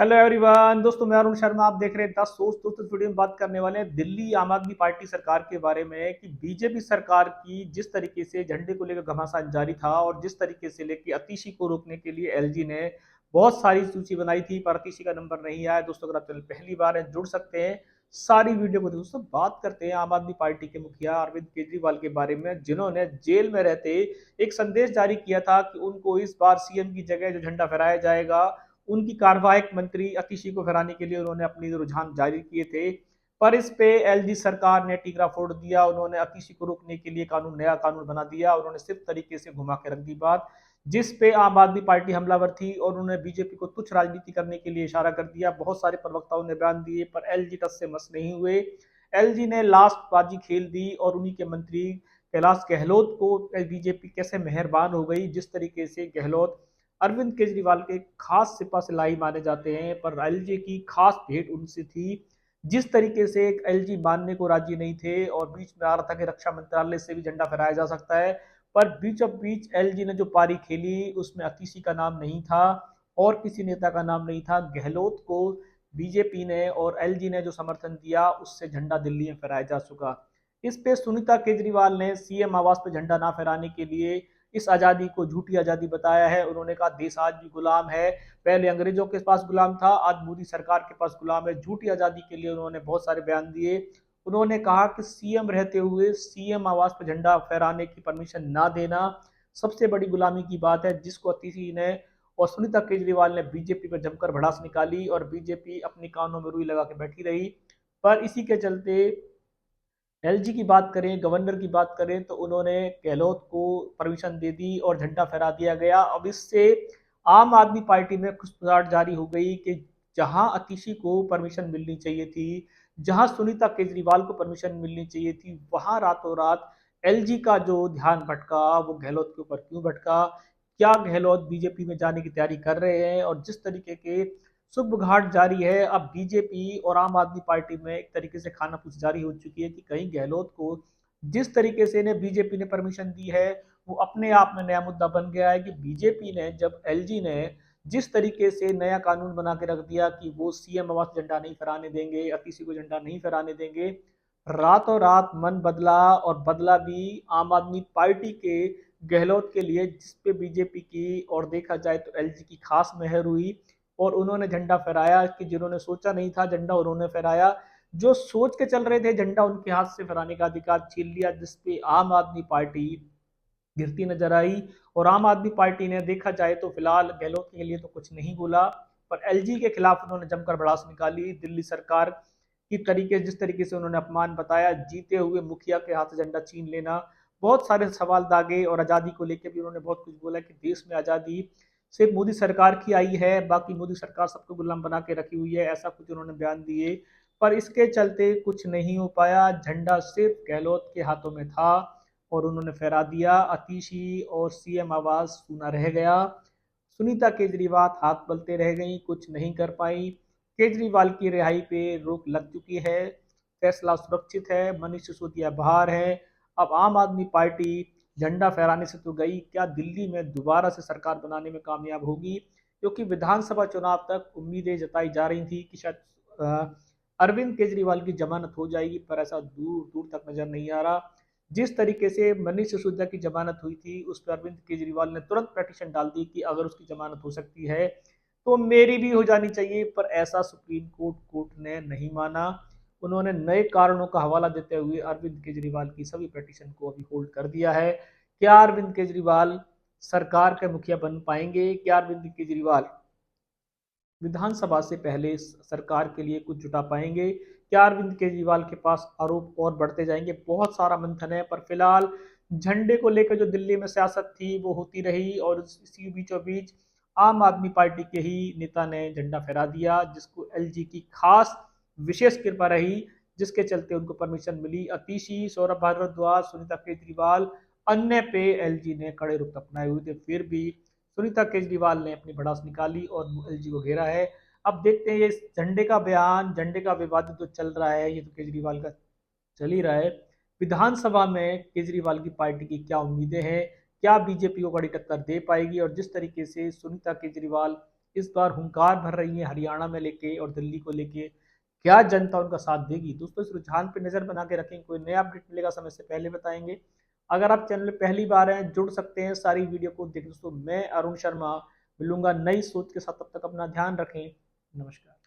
Hello everyone दोस्तों, मैं अरुण शर्मा। आप देख रहे हैं 10 सोच। दोस्तों, इस वीडियो में बात करने वाले हैं दिल्ली आम आदमी पार्टी सरकार के बारे में कि बीजेपी सरकार की जिस तरीके से झंडे को लेकर घमासान जारी था और जिस तरीके से लेकर अतीशी को रोकने के लिए एलजी ने बहुत सारी सूची बनाई थी, पर अतीशी का नंबर नहीं आया। दोस्तों, अगर आप चैनल पहली बार है जुड़ सकते हैं सारी वीडियो को। दोस्तों, बात करते हैं आम आदमी पार्टी के मुखिया अरविंद केजरीवाल के बारे में, जिन्होंने जेल में रहते एक संदेश जारी किया था कि उनको इस बार सीएम की जगह जो झंडा फहराया जाएगा, उनकी कार्यवाहक मंत्री अतिशी को हराने के लिए उन्होंने अपनी रुझान जारी किए थे। पर इस पे एलजी सरकार ने टीकरा फोड़ दिया। उन्होंने अतिशी को रोकने के लिए नया कानून बना दिया। उन्होंने सिर्फ तरीके से घुमा के रख दी बात, जिस पे आम आदमी पार्टी हमलावर थी और उन्होंने बीजेपी को तुच्छ राजनीति करने के लिए इशारा कर दिया। बहुत सारे प्रवक्ताओं ने बयान दिए, पर एलजी टस से मस नहीं हुए। एलजी ने लास्ट बाजी खेल दी और उन्हीं के मंत्री कैलाश गहलोत को बीजेपी कैसे मेहरबान हो गई। जिस तरीके से गहलोत अरविंद केजरीवाल के खास सिपा सिलाई माने जाते हैं, पर एलजी की खास भेंट उनसे थी। जिस तरीके से एक एलजी मानने को राजी नहीं थे और बीच में आ रहा था कि रक्षा मंत्रालय से भी झंडा फहराया जा सकता है, पर बीचों बीच एलजी ने जो पारी खेली उसमें अतीशी का नाम नहीं था और किसी नेता का नाम नहीं था। गहलोत को बीजेपी ने और एलजी ने जो समर्थन दिया, उससे झंडा दिल्ली में फहराया जा चुका। इस पे सुनीता केजरीवाल ने सीएम आवास पर झंडा ना फहराने के लिए इस आजादी को झूठी आजादी बताया है। उन्होंने कहा देश आज भी गुलाम है, पहले अंग्रेजों के पास गुलाम था, आज मोदी सरकार के पास गुलाम है। झूठी आजादी के लिए उन्होंने बहुत सारे बयान दिए। उन्होंने कहा कि सीएम रहते हुए सीएम आवास पर झंडा फहराने की परमिशन ना देना सबसे बड़ी गुलामी की बात है, जिसको अतिशी ने और सुनीता केजरीवाल ने बीजेपी पर जमकर भड़ास निकाली और बीजेपी अपनी कानों में रुई लगा के बैठी रही। पर इसी के चलते एलजी की बात करें, गवर्नर की बात करें, तो उन्होंने गहलोत को परमिशन दे दी और झंडा फहरा दिया गया। अब इससे आम आदमी पार्टी में खुशबुसाहट जारी हो गई कि जहां अतिशी को परमिशन मिलनी चाहिए थी, जहां सुनीता केजरीवाल को परमिशन मिलनी चाहिए थी, वहां रातों रात एलजी का जो ध्यान भटका वो गहलोत के ऊपर क्यों भटका? क्या गहलोत बीजेपी में जाने की तैयारी कर रहे हैं? और जिस तरीके के शुभ घाट जारी है, अब बीजेपी और आम आदमी पार्टी में एक तरीके से खानापूछ जारी हो चुकी है कि कहीं गहलोत को जिस तरीके से ने बीजेपी ने परमिशन दी है, वो अपने आप में नया मुद्दा बन गया है कि बीजेपी ने जब एलजी ने जिस तरीके से नया कानून बना के रख दिया कि वो सीएम आवास झंडा नहीं फहराने देंगे, अतिशी को झंडा नहीं फहराने देंगे, रातों रात मन बदला और बदला भी आम आदमी पार्टी के गहलोत के लिए, जिसपे बीजेपी की और देखा जाए तो एलजी की खास मेहर हुई और उन्होंने झंडा फहराया कि जिन्होंने सोचा नहीं था झंडा उन्होंने फहराया। जो सोच के चल रहे थे झंडा उनके हाथ से फहराने का अधिकार छीन लिया, जिसपे आम आदमी पार्टी गिरती नजर आई। और आम आदमी पार्टी ने देखा जाए तो फिलहाल गहलोत के लिए तो कुछ नहीं बोला, पर एलजी के खिलाफ उन्होंने जमकर भड़ास निकाली। दिल्ली सरकार की तरीके जिस तरीके से उन्होंने अपमान बताया, जीते हुए मुखिया के हाथ से झंडा छीन लेना, बहुत सारे सवाल दागे और आज़ादी को लेकर भी उन्होंने बहुत कुछ बोला कि देश में आज़ादी सिर्फ मोदी सरकार की आई है, बाकी मोदी सरकार सबको गुलाम बना के रखी हुई है, ऐसा कुछ उन्होंने बयान दिए। पर इसके चलते कुछ नहीं हो पाया, झंडा सिर्फ गहलोत के हाथों में था और उन्होंने फहरा दिया। अतीशी और सीएम आवाज सूना रह गया। सुनीता केजरीवाल हाथ बलते रह गई, कुछ नहीं कर पाई। केजरीवाल की रिहाई पे रोक लग चुकी है, फैसला सुरक्षित है, मनीष सिसोदिया बाहर है। अब आम आदमी पार्टी झंडा फहराने से तो गई, क्या दिल्ली में दोबारा से सरकार बनाने में कामयाब होगी? क्योंकि विधानसभा चुनाव तक उम्मीदें जताई जा रही थी कि शायद अरविंद केजरीवाल की जमानत हो जाएगी, पर ऐसा दूर दूर तक नजर नहीं आ रहा। जिस तरीके से मनीष सिसोदिया की जमानत हुई थी, उस पर अरविंद केजरीवाल ने तुरंत पिटीशन डाल दी कि अगर उसकी जमानत हो सकती है तो मेरी भी हो जानी चाहिए, पर ऐसा सुप्रीम कोर्ट ने नहीं माना। उन्होंने नए कारणों का हवाला देते हुए अरविंद केजरीवाल की सभी पिटीशन को अभी होल्ड कर दिया है। क्या अरविंद केजरीवाल सरकार के मुखिया बन पाएंगे? क्या अरविंद केजरीवाल विधानसभा से पहले सरकार के लिए कुछ जुटा पाएंगे? क्या अरविंद केजरीवाल के पास आरोप और बढ़ते जाएंगे? बहुत सारा मंथन है, पर फिलहाल झंडे को लेकर जो दिल्ली में सियासत थी वो होती रही और इसी बीचों बीच आम आदमी पार्टी के ही नेता ने झंडा फहरा दिया, जिसको एलजी की खास विशेष कृपा रही, जिसके चलते उनको परमिशन मिली। अतीशी, सौरभ भारद्वाज, सुनीता केजरीवाल, अन्य पे एलजी ने कड़े रुख अपनाए हुए थे, फिर भी सुनीता केजरीवाल ने अपनी भड़ास निकाली और एलजी को घेरा है। अब देखते हैं ये झंडे का बयान, झंडे का विवाद जो चल रहा है, ये तो केजरीवाल का चल ही रहा है। विधानसभा में केजरीवाल की पार्टी की क्या उम्मीदें हैं? क्या बीजेपी को कड़ी टक्कर दे पाएगी? और जिस तरीके से सुनीता केजरीवाल इस बार हुंकार भर रही है हरियाणा में लेके और दिल्ली को लेके, क्या जनता उनका साथ देगी? दोस्तों इस रुझान पे नजर बना के रखें, कोई नया अपडेट मिलेगा समय से पहले बताएंगे। अगर आप चैनल पे पहली बार हैं, जुड़ सकते हैं सारी वीडियो को देख। दोस्तों मैं अरुण शर्मा मिलूंगा नई सोच के साथ, तब तक अपना ध्यान रखें। नमस्कार।